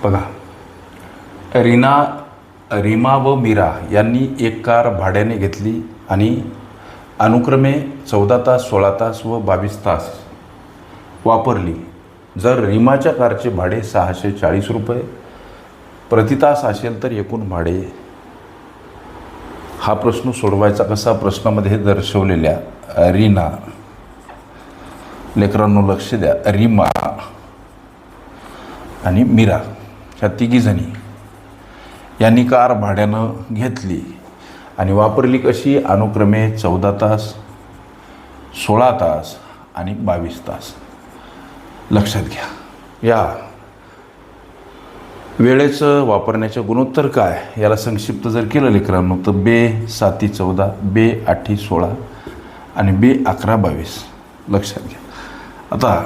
बघा, रीमा व मीरा यांनी एक कार भाड्याने घेतली आणि अनुक्रमे 14 तास, 16 तास व 22 तास वापरली. जर रीमाच्या कारचे भाडे 640 रुपये प्रति तास असेल तर एकूण भाडे. हा प्रश्न सोडवायचा कसा? प्रश्नामध्ये दर्शवलेल्या रीना, लेकरांनो लक्ष द्या, रीमा आणि मीरा ह्या तिघीजणी यांनी कार भाड्यानं घेतली आणि वापरली कशी? अनुक्रमे 14 तास, 16 तास आणि 22 तास. लक्षात घ्या. या वेळेचं वापरण्याचे गुणोत्तर काय याला संक्षिप्त जर केलं लेकरांनो तर बे 7 14, बे 8 16 आणि बे 11 22. लक्षात घ्या. आता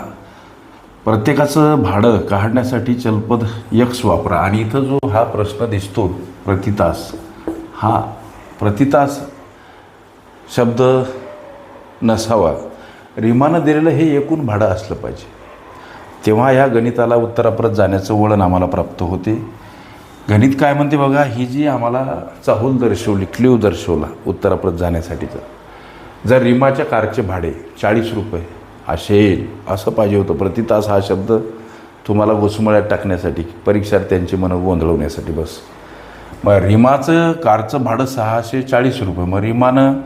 प्रत्येकाचं भाडं काढण्यासाठी चलपद x वापरा आणि इथं जो हा प्रश्न दिसतो प्रतितास, हा प्रतितास शब्द नसावा. रीमानं दिलेलं हे एकूण भाडं असलं पाहिजे. तेव्हा या गणिताला उत्तराप्रत जाण्याचं वळण आम्हाला प्राप्त होते. गणित काय म्हणते बघा, ही जी आम्हाला चाहूल दर्शवली, क्ल्यू दर्शवला उत्तराप्रत जाण्यासाठीचं. जर रीमाच्या कारचे भाडे 40 रुपये असेल, असं पाहिजे होतं. प्रतितास हा शब्द तुम्हाला घुसमळ्यात टाकण्यासाठी, परीक्षार्थ्यांची मनं गोंधळवण्यासाठी बस. मग रीमाचं कारचं भाडं 640 रुपये. मग रीमानं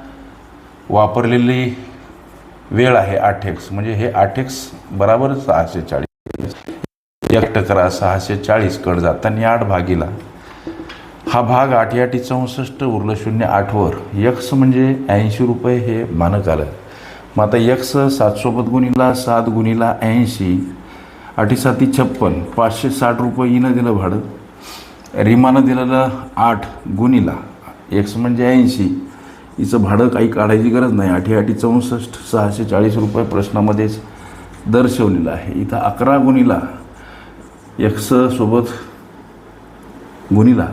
वापरलेली वेळ आहे 8x, म्हणजे हे 8x बराबर 640. एकटं करा, 640 कड जाताना 8 भागीला हा भाग 8 8 64 उरलं 0 8 वर. x म्हणजे 80 रुपये हे मानक आलं. मग आता x 7 सोबत गुणीला 7 गुणीला 80, 8 7 56, 560 रुपये हिनं दिलं भाडं. रीमानं दिलेलं 8 गुणीला x म्हणजे 80. हिचं भाडं काही काढायची गरज नाही. 8 8 64 640 रुपये प्रश्नामध्येच दर्शवलेलं आहे. इथं 11 गुणीला x सोबत गुणीला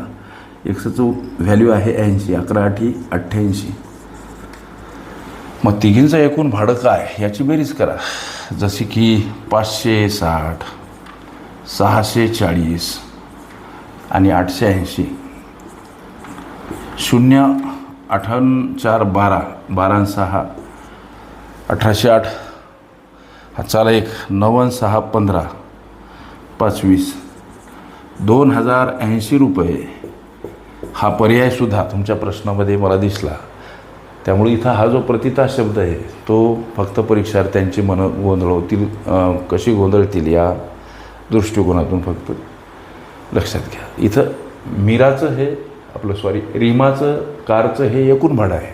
xचं व्हॅल्यू आहे 80, 11 8 88. मग तिघींचं एकूण भाडं काय याची बेरीज करा. जशी की 560, 640 आणि 880. 0 8 4 12, 12 6 1808. हा चाला एक 9 6 15 25. 2080 रुपये हा पर्यायसुद्धा तुमच्या प्रश्नामध्ये मला दिसला. त्यामुळे इथं हा जो प्रतितास शब्द आहे तो फक्त परीक्षार्थ्यांची मनं गोंधळवतील, कशी गोंधळतील या दृष्टिकोनातून फक्त लक्षात घ्या. इथं मीराचं हे रीमाचं कारचं हे एकूण भाडं आहे.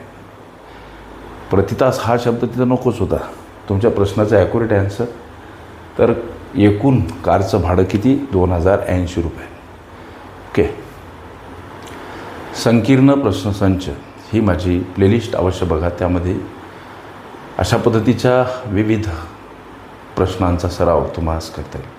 प्रतितास हा शब्द तिथं नकोच होता. तुमच्या प्रश्नाचं ॲक्युरेट ॲन्सर तर एकूण कारचं भाडं किती? 2080 रुपये. ओके. संकीर्ण प्रश्नसंच ही माझी प्लेलिस्ट अवश्य बघा. त्यामध्ये अशा पद्धतीच्या विविध प्रश्नांचा सराव तुम्हाला करता येईल.